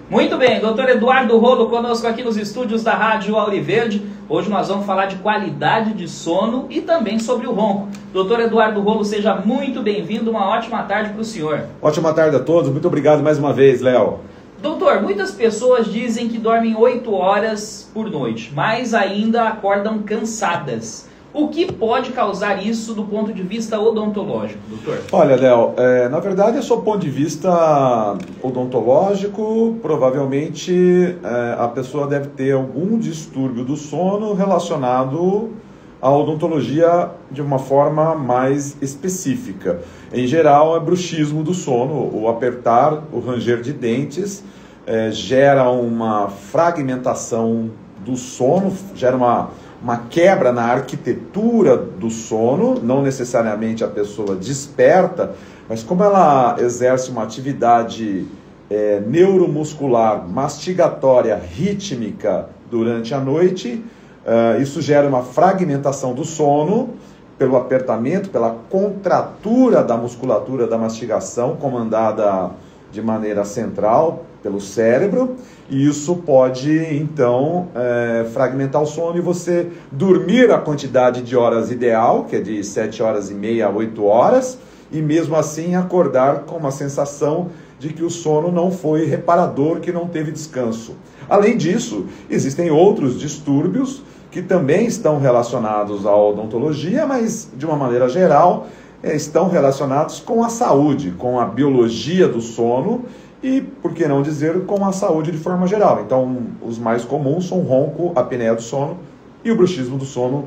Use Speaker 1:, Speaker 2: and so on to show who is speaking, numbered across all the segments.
Speaker 1: Muito bem, doutor Eduardo Rolo conosco aqui nos estúdios da Rádio Auriverde. Hoje nós vamos falar de qualidade de sono e também sobre o ronco. Doutor Eduardo Rolo, seja muito bem-vindo, uma ótima tarde para o senhor.
Speaker 2: Ótima tarde a todos, muito obrigado mais uma vez, Léo.
Speaker 1: Doutor, muitas pessoas dizem que dormem 8 horas por noite, mas ainda acordam cansadas. O que pode causar isso do ponto de vista odontológico, doutor?
Speaker 2: Olha, Léo, na verdade, do ponto de vista odontológico, provavelmente a pessoa deve ter algum distúrbio do sono relacionado à odontologia de uma forma mais específica. Em geral, é bruxismo do sono, o apertar, o ranger de dentes, gera uma fragmentação do sono, gera uma quebra na arquitetura do sono, não necessariamente a pessoa desperta, mas como ela exerce uma atividade neuromuscular, mastigatória, rítmica durante a noite, isso gera uma fragmentação do sono pelo apertamento, pela contratura da musculatura da mastigação, comandada de maneira central pelo cérebro, e isso pode, então, fragmentar o sono e você dormir a quantidade de horas ideal, que é de 7 horas e meia a 8 horas, e mesmo assim acordar com uma sensação de que o sono não foi reparador, que não teve descanso. Além disso, existem outros distúrbios que também estão relacionados à odontologia, mas, de uma maneira geral, estão relacionados com a saúde, com a biologia do sono, e, por que não dizer, com a saúde de forma geral. Então, os mais comuns são o ronco, a apneia do sono e o bruxismo do sono,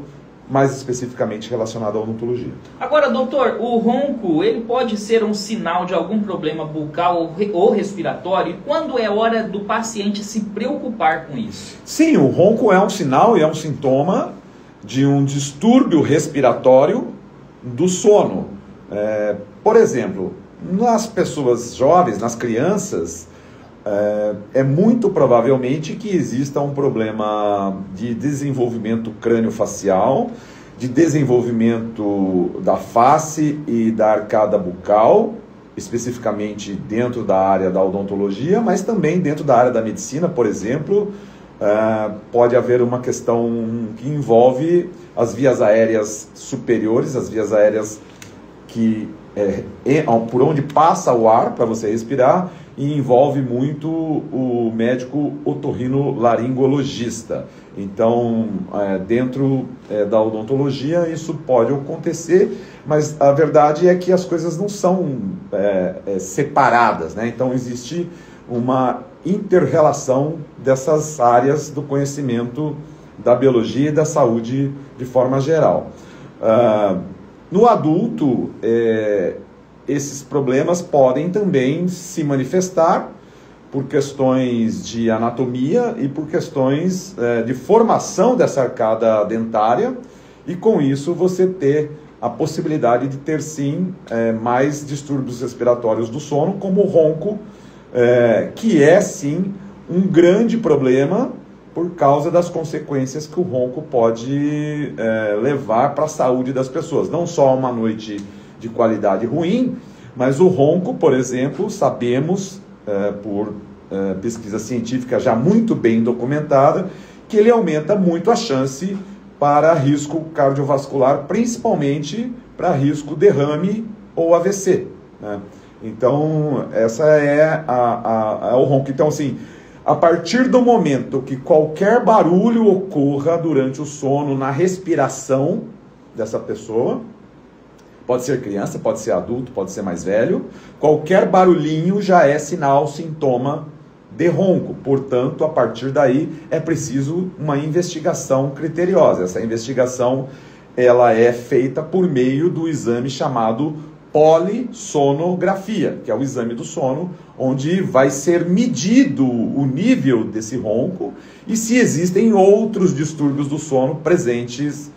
Speaker 2: mais especificamente relacionado à odontologia.
Speaker 1: Agora, doutor, o ronco, ele pode ser um sinal de algum problema bucal ou respiratório? E quando é hora do paciente se preocupar com isso?
Speaker 2: Sim, o ronco é um sinal e é um sintoma de um distúrbio respiratório do sono. Por exemplo, nas pessoas jovens, nas crianças, é muito provavelmente que exista um problema de desenvolvimento crâniofacial, de desenvolvimento da face e da arcada bucal, especificamente dentro da área da odontologia, mas também dentro da área da medicina, por exemplo, pode haver uma questão que envolve as vias aéreas superiores, as vias aéreas por onde passa o ar para você respirar, e envolve muito o médico otorrinolaringologista. Então, dentro da odontologia, isso pode acontecer, mas a verdade é que as coisas não são separadas, né? Então, existe uma inter-relação dessas áreas do conhecimento da biologia e da saúde de forma geral. No adulto, esses problemas podem também se manifestar por questões de anatomia e por questões de formação dessa arcada dentária, e com isso você ter a possibilidade de ter sim mais distúrbios respiratórios do sono, como o ronco, que é sim um grande problema por causa das consequências que o ronco pode levar para a saúde das pessoas. Não só uma noite de qualidade ruim, mas o ronco, por exemplo, sabemos por pesquisa científica já muito bem documentada, que ele aumenta muito a chance para risco cardiovascular, principalmente para risco derrame ou AVC, né? Então, essa é o ronco. Então, assim, a partir do momento que qualquer barulho ocorra durante o sono, na respiração dessa pessoa, pode ser criança, pode ser adulto, pode ser mais velho, qualquer barulhinho já é sinal, sintoma de ronco. Portanto, a partir daí é preciso uma investigação criteriosa. Essa investigação ela é feita por meio do exame chamado polissonografia, que é o exame do sono, onde vai ser medido o nível desse ronco e se existem outros distúrbios do sono presentes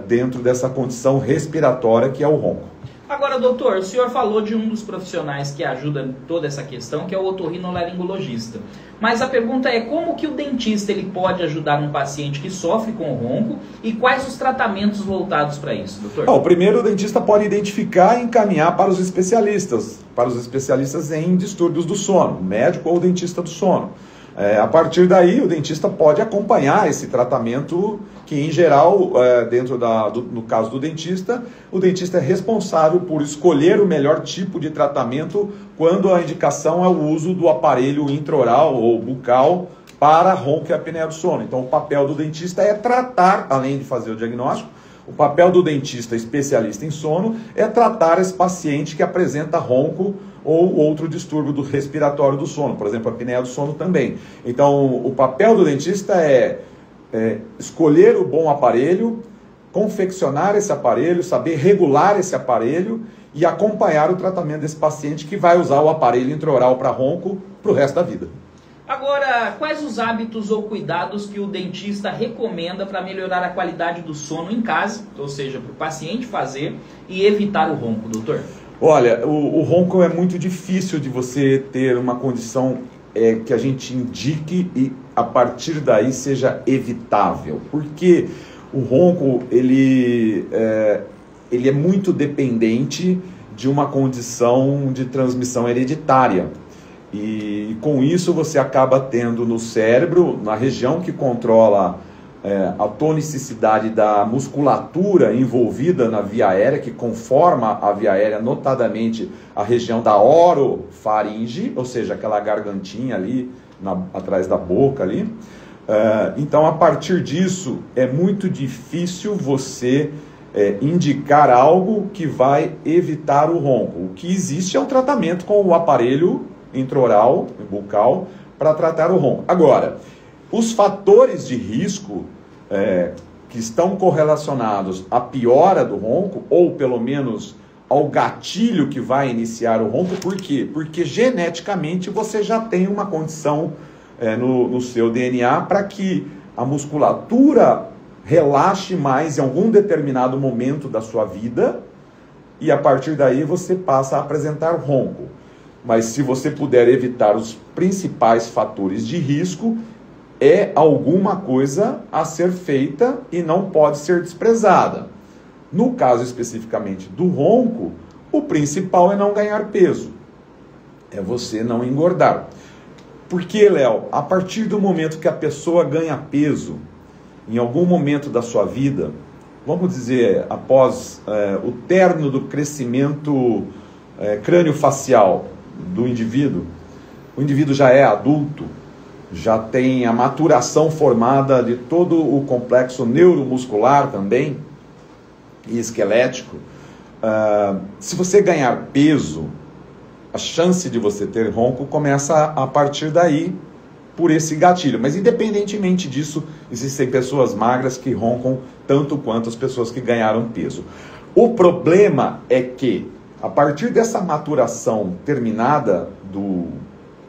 Speaker 2: dentro dessa condição respiratória que é o ronco.
Speaker 1: Agora, doutor, o senhor falou de um dos profissionais que ajuda em toda essa questão, que é o otorrinolaringologista. Mas a pergunta é como que o dentista ele pode ajudar um paciente que sofre com o ronco e quais os tratamentos voltados para isso, doutor?
Speaker 2: O primeiro, o dentista pode identificar e encaminhar para os especialistas. para os especialistas em distúrbios do sono, médico ou dentista do sono. A partir daí, o dentista pode acompanhar esse tratamento, que em geral, no caso do dentista, o dentista é responsável por escolher o melhor tipo de tratamento quando a indicação é o uso do aparelho intraoral ou bucal para ronco e apneia do sono. Então, o papel do dentista é tratar, além de fazer o diagnóstico, o papel do dentista especialista em sono é tratar esse paciente que apresenta ronco ou outro distúrbio do respiratório do sono, por exemplo, a apneia do sono também. Então, o papel do dentista é escolher o bom aparelho, confeccionar esse aparelho, saber regular esse aparelho e acompanhar o tratamento desse paciente que vai usar o aparelho intraoral para ronco para o resto da vida.
Speaker 1: Agora, quais os hábitos ou cuidados que o dentista recomenda para melhorar a qualidade do sono em casa, ou seja, para o paciente fazer e evitar o ronco, doutor?
Speaker 2: Olha, o ronco é muito difícil de você ter uma condição que a gente indique e a partir daí seja evitável, porque o ronco ele é muito dependente de uma condição de transmissão hereditária. E com isso você acaba tendo no cérebro, na região que controla a tonicidade da musculatura envolvida na via aérea, que conforma a via aérea, notadamente a região da orofaringe, ou seja, aquela gargantinha ali atrás da boca ali. Então, a partir disso, é muito difícil você indicar algo que vai evitar o ronco. O que existe é um tratamento com o aparelho intraoral, bucal, para tratar o ronco. Agora, os fatores de risco que estão correlacionados à piora do ronco, ou pelo menos ao gatilho que vai iniciar o ronco, por quê? Porque geneticamente você já tem uma condição no seu DNA para que a musculatura relaxe mais em algum determinado momento da sua vida e a partir daí você passa a apresentar ronco. Mas se você puder evitar os principais fatores de risco, é alguma coisa a ser feita e não pode ser desprezada. No caso especificamente do ronco, o principal é não ganhar peso, é você não engordar. Porque, Léo, a partir do momento que a pessoa ganha peso, em algum momento da sua vida, vamos dizer, após o término do crescimento crânio-facial do indivíduo, o indivíduo já é adulto, já tem a maturação formada de todo o complexo neuromuscular também, e esquelético. Se você ganhar peso, a chance de você ter ronco começa a partir daí, por esse gatilho. Mas independentemente disso, existem pessoas magras que roncam tanto quanto as pessoas que ganharam peso. O problema é que, a partir dessa maturação terminada do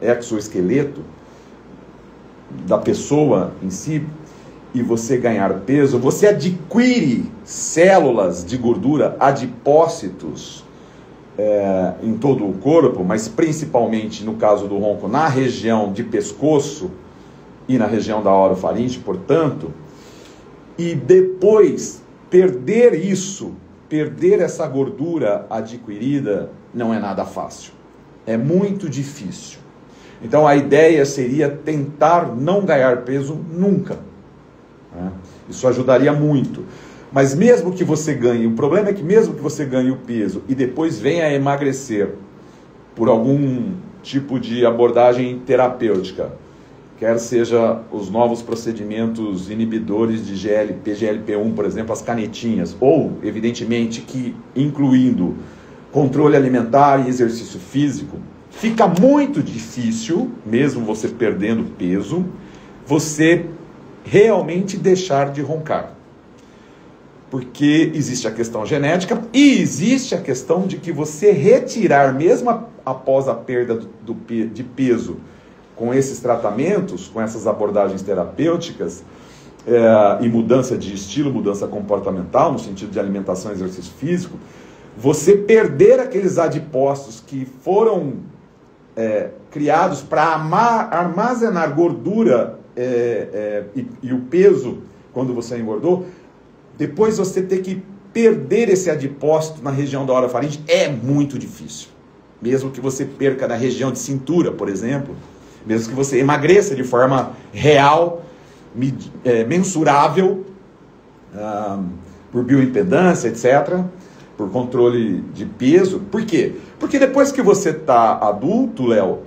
Speaker 2: exoesqueleto, da pessoa em si, e você ganhar peso, você adquire células de gordura, adipócitos, em todo o corpo, mas principalmente no caso do ronco, na região de pescoço e na região da orofaringe, portanto, e depois perder essa gordura adquirida, não é nada fácil. É muito difícil. Então a ideia seria tentar não ganhar peso nunca. Isso ajudaria muito. Mas mesmo que você ganhe, o problema é que mesmo que você ganhe o peso e depois venha a emagrecer por algum tipo de abordagem terapêutica, quer seja os novos procedimentos inibidores de GLP, GLP-1, por exemplo, as canetinhas, ou, evidentemente, que incluindo controle alimentar e exercício físico, fica muito difícil, mesmo você perdendo peso, você realmente deixar de roncar. Porque existe a questão genética e existe a questão de que você retirar, mesmo após a perda de peso, com esses tratamentos, com essas abordagens terapêuticas, e mudança de estilo, mudança comportamental, no sentido de alimentação e exercício físico, você perder aqueles adipócitos que foram criados para armazenar gordura e o peso quando você engordou, depois você ter que perder esse adipócito na região da orofaringe é muito difícil. mesmo que você perca na região de cintura, por exemplo, mesmo que você emagreça de forma real, mensurável, por bioimpedância, etc., por controle de peso. Por quê? Porque depois que você está adulto, Léo,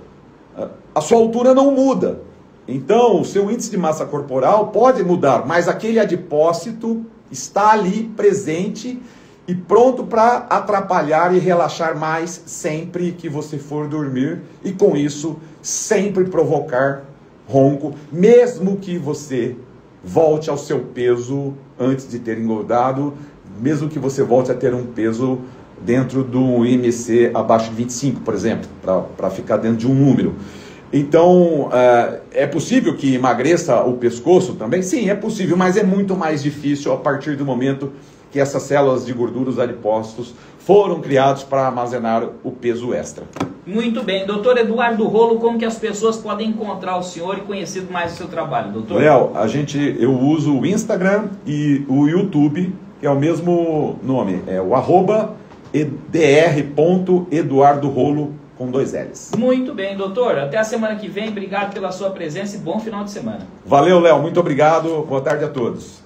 Speaker 2: a sua altura não muda. Então, o seu índice de massa corporal pode mudar, mas aquele adipócito está ali presente e pronto para atrapalhar e relaxar mais sempre que você for dormir e, com isso, sempre provocar ronco, mesmo que você volte ao seu peso antes de ter engordado, mesmo que você volte a ter um peso dentro do IMC abaixo de 25, por exemplo, para ficar dentro de um número. Então, é possível que emagreça o pescoço também? Sim, é possível, mas é muito mais difícil a partir do momento que essas células de gordura, os adipócitos, foram criados para armazenar o peso extra. Muito bem. Doutor Eduardo Rolo, como que as pessoas podem encontrar o senhor e conhecer mais o seu trabalho, doutor? Léo, eu uso o Instagram e o YouTube, que é o mesmo nome, é o @dr.eduardorolo com 2 L's. Muito bem, doutor. Até a semana que vem. Obrigado pela sua presença e bom final de semana. Valeu, Léo. Muito obrigado. Boa tarde a todos.